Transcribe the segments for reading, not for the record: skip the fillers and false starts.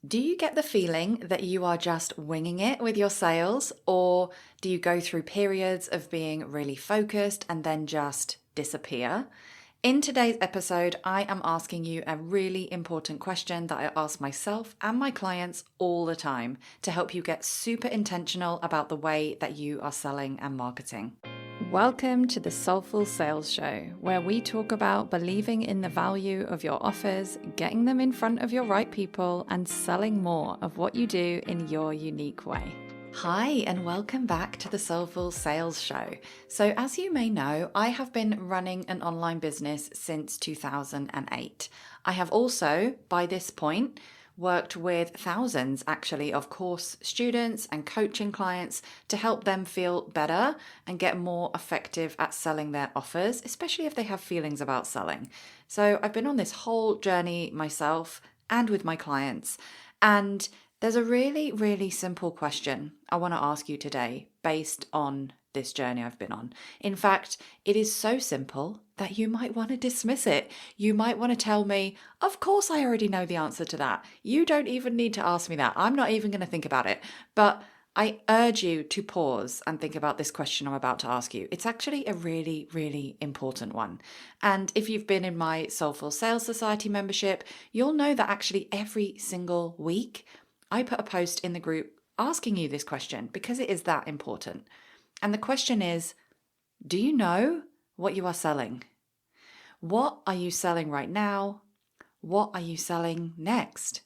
Do you get the feeling that you are just winging it with your sales, or do you go through periods of being really focused and then just disappear? In today's episode, I am asking you a really important question that I ask myself and my clients all the time to help you get super intentional about the way that you are selling and marketing. Welcome to the Soulful Sales Show, where we talk about believing in the value of your offers, getting them in front of your right people, and selling more of what you do in your unique way. Hi, and welcome back to the Soulful Sales Show. So, as you may know, I have been running an online business since 2008. I have also, by this point, worked with thousands actually of course students and coaching clients to help them feel better and get more effective at selling their offers, especially if they have feelings about selling. So I've been on this whole journey myself and with my clients, and there's a really, really simple question I want to ask you today based on this journey I've been on. In fact, it is so simple that you might want to dismiss it. You might want to tell me, of course, I already know the answer to that. You don't even need to ask me that. I'm not even going to think about it. But I urge you to pause and think about this question I'm about to ask you. It's actually a really, really important one. And if you've been in my Soulful Sales Society membership, you'll know that actually every single week I put a post in the group asking you this question because it is that important. And the question is, do you know what you are selling? What are you selling right now? What are you selling next?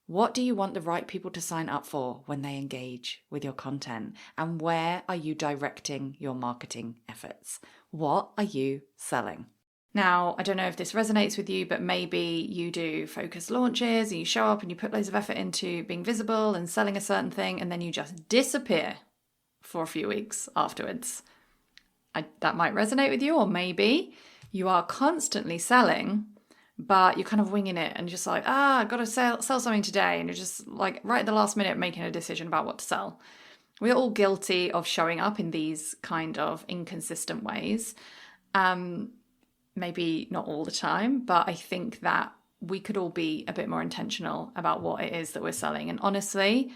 What do you want the right people to sign up for when they engage with your content? And where are you directing your marketing efforts? What are you selling? Now, I don't know if this resonates with you, but maybe you do focus launches and you show up and you put loads of effort into being visible and selling a certain thing, and then you just disappear for a few weeks afterwards. That might resonate with you, or maybe you are constantly selling, but you're kind of winging it and just like, I've got to sell something today. And you're just like right at the last minute making a decision about what to sell. We're all guilty of showing up in these kind of inconsistent ways. Maybe not all the time, but I think that we could all be a bit more intentional about what it is that we're selling. And honestly,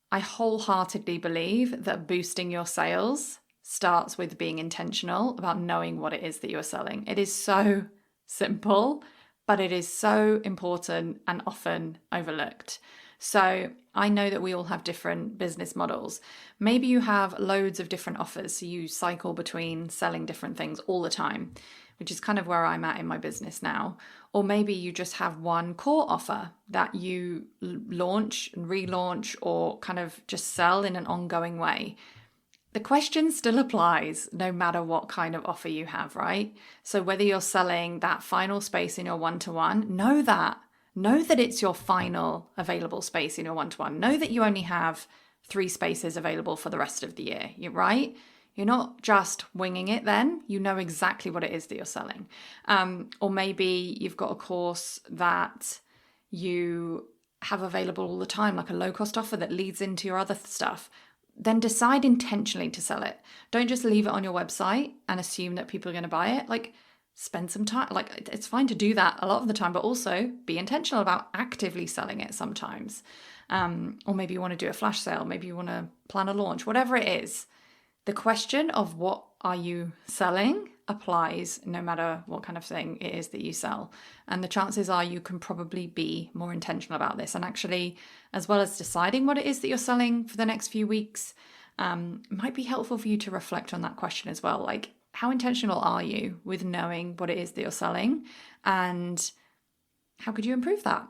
I wholeheartedly believe that boosting your sales starts with being intentional about knowing what it is that you're selling. It is so simple, but it is so important and often overlooked. So I know that we all have different business models. Maybe you have loads of different offers, so you cycle between selling different things all the time, which is kind of where I'm at in my business now. Or maybe you just have one core offer that you launch and relaunch or kind of just sell in an ongoing way. The question still applies no matter what kind of offer you have, right? So whether you're selling that final space in your one-to-one, know that it's your final available space in your one-to-one. Know that you only have 3 spaces available for the rest of the year, right? You're not just winging it then. You know exactly what it is that you're selling. Or maybe you've got a course that you have available all the time, like a low-cost offer that leads into your other stuff. Then decide intentionally to sell it. Don't just leave it on your website and assume that people are going to buy it. Like, spend some time. Like, it's fine to do that a lot of the time, but also be intentional about actively selling it sometimes. Or maybe you want to do a flash sale. Maybe you want to plan a launch, whatever it is. The question of what are you selling applies no matter what kind of thing it is that you sell. And the chances are you can probably be more intentional about this. And actually, as well as deciding what it is that you're selling for the next few weeks, it might be helpful for you to reflect on that question as well. Like, how intentional are you with knowing what it is that you're selling? And how could you improve that?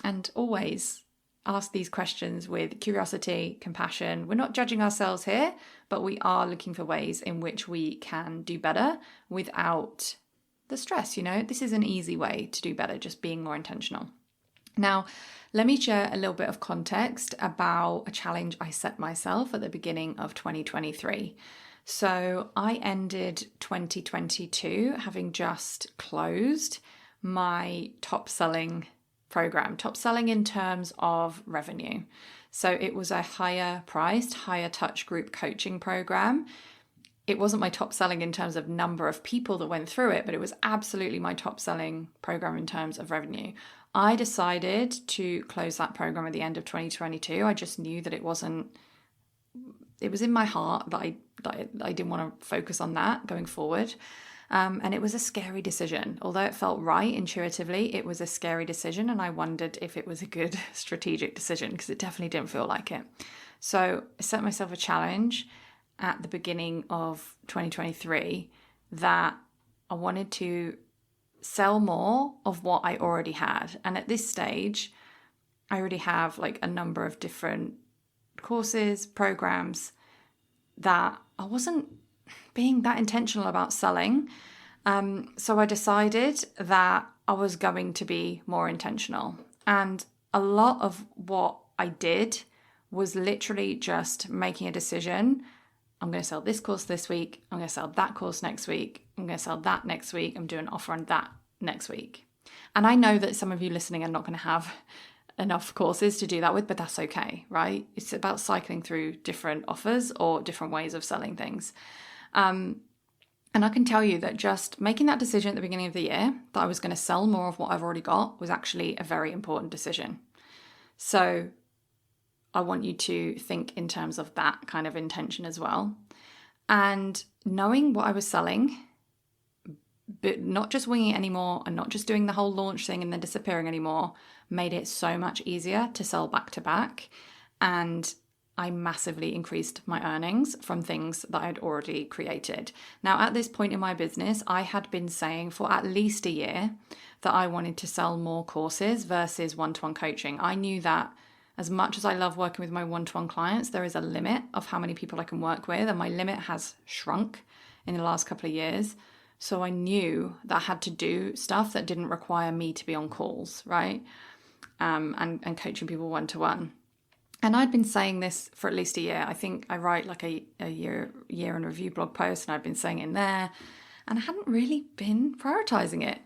And always ask these questions with curiosity, compassion. We're not judging ourselves here, but we are looking for ways in which we can do better without the stress. This is an easy way to do better, just being more intentional. Now, let me share a little bit of context about a challenge I set myself at the beginning of 2023. So I ended 2022 having just closed my top selling program, top selling in terms of revenue. So it was a higher priced, higher touch group coaching program. it wasn't my top selling in terms of number of people that went through it, but it was absolutely my top selling program in terms of revenue. I decided to close that program at the end of 2022. I just knew that it was in my heart that I didn't want to focus on that going forward. And it was a scary decision. Although it felt right intuitively, it was a scary decision. And I wondered if it was a good strategic decision, because it definitely didn't feel like it. So I set myself a challenge at the beginning of 2023 that I wanted to sell more of what I already had. And at this stage, I already have like a number of different courses, programs that I wasn't being that intentional about selling. So I decided that I was going to be more intentional. And a lot of what I did was literally just making a decision. I'm going to sell this course this week. I'm going to sell that course next week. I'm going to sell that next week. I'm doing an offer on that next week. And I know that some of you listening are not going to have enough courses to do that with, but that's okay, right? It's about cycling through different offers or different ways of selling things. And I can tell you that just making that decision at the beginning of the year that I was going to sell more of what I've already got was actually a very important decision. So I want you to think in terms of that kind of intention as well. And knowing what I was selling, but not just winging it anymore and not just doing the whole launch thing and then disappearing anymore, made it so much easier to sell back to back. And I massively increased my earnings from things that I'd already created. Now, at this point in my business, I had been saying for at least a year that I wanted to sell more courses versus one-to-one coaching. I knew that as much as I love working with my one-to-one clients, there is a limit of how many people I can work with, and my limit has shrunk in the last couple of years. So I knew that I had to do stuff that didn't require me to be on calls, right? And coaching people one-to-one. And I'd been saying this for at least a year. I think I write like a year in review blog post, and I'd been saying it in there, and I hadn't really been prioritizing it.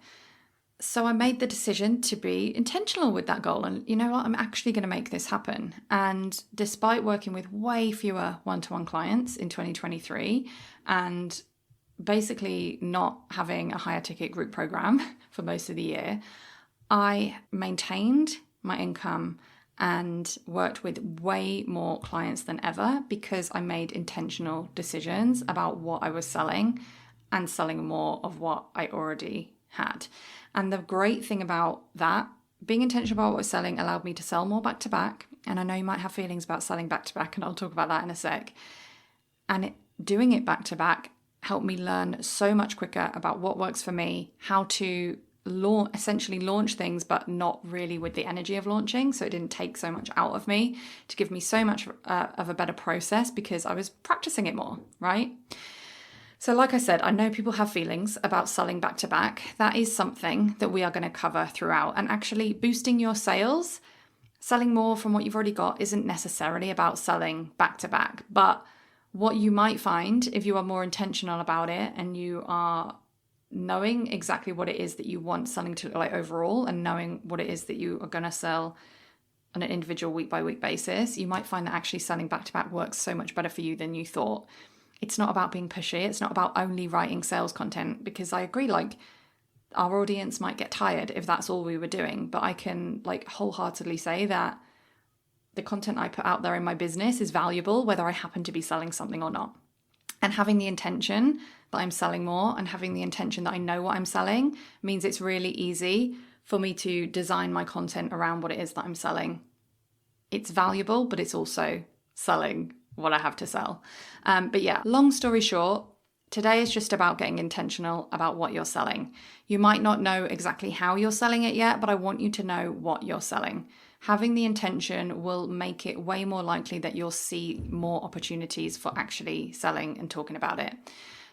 So I made the decision to be intentional with that goal. And you know what? I'm actually going to make this happen. And despite working with way fewer one-to-one clients in 2023 and basically not having a higher ticket group program for most of the year, I maintained my income and worked with way more clients than ever because I made intentional decisions about what I was selling and selling more of what I already had. And the great thing about that, being intentional about what I was selling, allowed me to sell more back to back. And I know you might have feelings about selling back to back, and I'll talk about that in a sec. And doing it back to back helped me learn so much quicker about what works for me, how to essentially launch things, but not really with the energy of launching. So it didn't take so much out of me to give me so much of a better process because I was practicing it more, right? So like I said, I know people have feelings about selling back to back. That is something that we are going to cover throughout. And actually boosting your sales, selling more from what you've already got isn't necessarily about selling back to back. But what you might find if you are more intentional about it and you are knowing exactly what it is that you want selling to like overall and knowing what it is that you are going to sell on an individual week by week basis, you might find that actually selling back to back works so much better for you than you thought. It's not about being pushy. It's not about only writing sales content, because I agree, like our audience might get tired if that's all we were doing. But I can like wholeheartedly say that the content I put out there in my business is valuable, whether I happen to be selling something or not. And having the intention that I'm selling more and having the intention that I know what I'm selling means it's really easy for me to design my content around what it is that I'm selling. It's valuable, but it's also selling what I have to sell. But yeah, long story short, today is just about getting intentional about what you're selling. You might not know exactly how you're selling it yet, but I want you to know what you're selling. Having the intention will make it way more likely that you'll see more opportunities for actually selling and talking about it.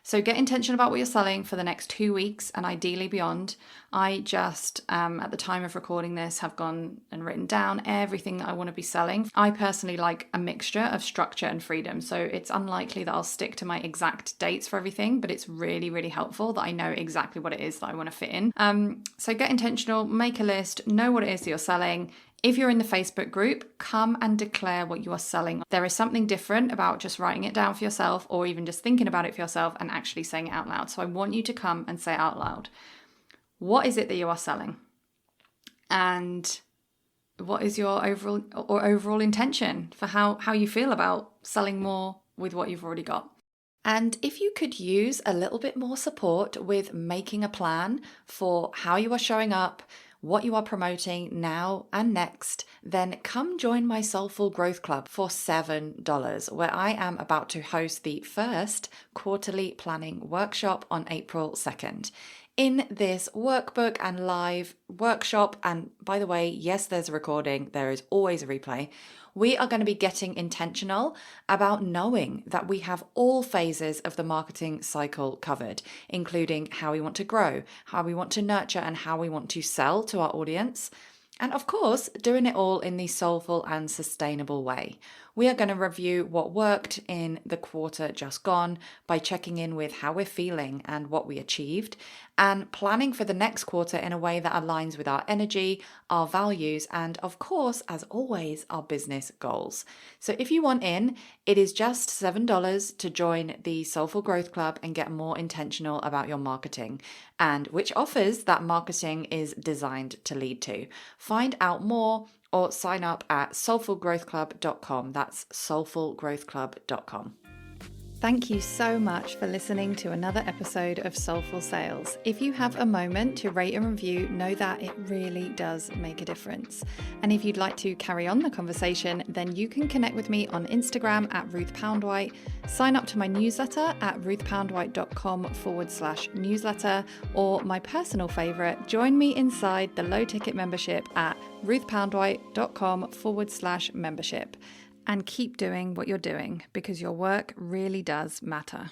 So get intentional about what you're selling for the next 2 weeks and ideally beyond. I just, at the time of recording this, have gone and written down everything that I want to be selling. I personally like a mixture of structure and freedom. So it's unlikely that I'll stick to my exact dates for everything, but it's really, really helpful that I know exactly what it is that I want to fit in. So get intentional, make a list, know what it is that you're selling. If you're in the Facebook group, come and declare what you are selling. There is something different about just writing it down for yourself or even just thinking about it for yourself and actually saying it out loud. So I want you to come and say it out loud. What is it that you are selling? And what is your overall intention for how you feel about selling more with what you've already got? And if you could use a little bit more support with making a plan for how you are showing up, what you are promoting now and next, then come join my Soulful Growth Club for $7, where I am about to host the first quarterly planning workshop on April 2nd. In this workbook and live workshop, and by the way, yes, there's a recording, there is always a replay, we are going to be getting intentional about knowing that we have all phases of the marketing cycle covered, including how we want to grow, how we want to nurture, and how we want to sell to our audience. And of course, doing it all in the soulful and sustainable way. We are going to review what worked in the quarter just gone by checking in with how we're feeling and what we achieved, and planning for the next quarter in a way that aligns with our energy, our values, and of course, as always, our business goals. So if you want in, it is just $7 to join the Soulful Growth Club and get more intentional about your marketing, and which offers that marketing is designed to lead to. Find out more or sign up at soulfulgrowthclub.com. That's soulfulgrowthclub.com. Thank you so much for listening to another episode of Soulful Sales. If you have a moment to rate and review, know that it really does make a difference. And if you'd like to carry on the conversation, then you can connect with me on Instagram at Ruth Poundwhite, sign up to my newsletter at ruthpoundwhite.com/newsletter, or my personal favorite, join me inside the low ticket membership at ruthpoundwhite.com/membership. And keep doing what you're doing because your work really does matter.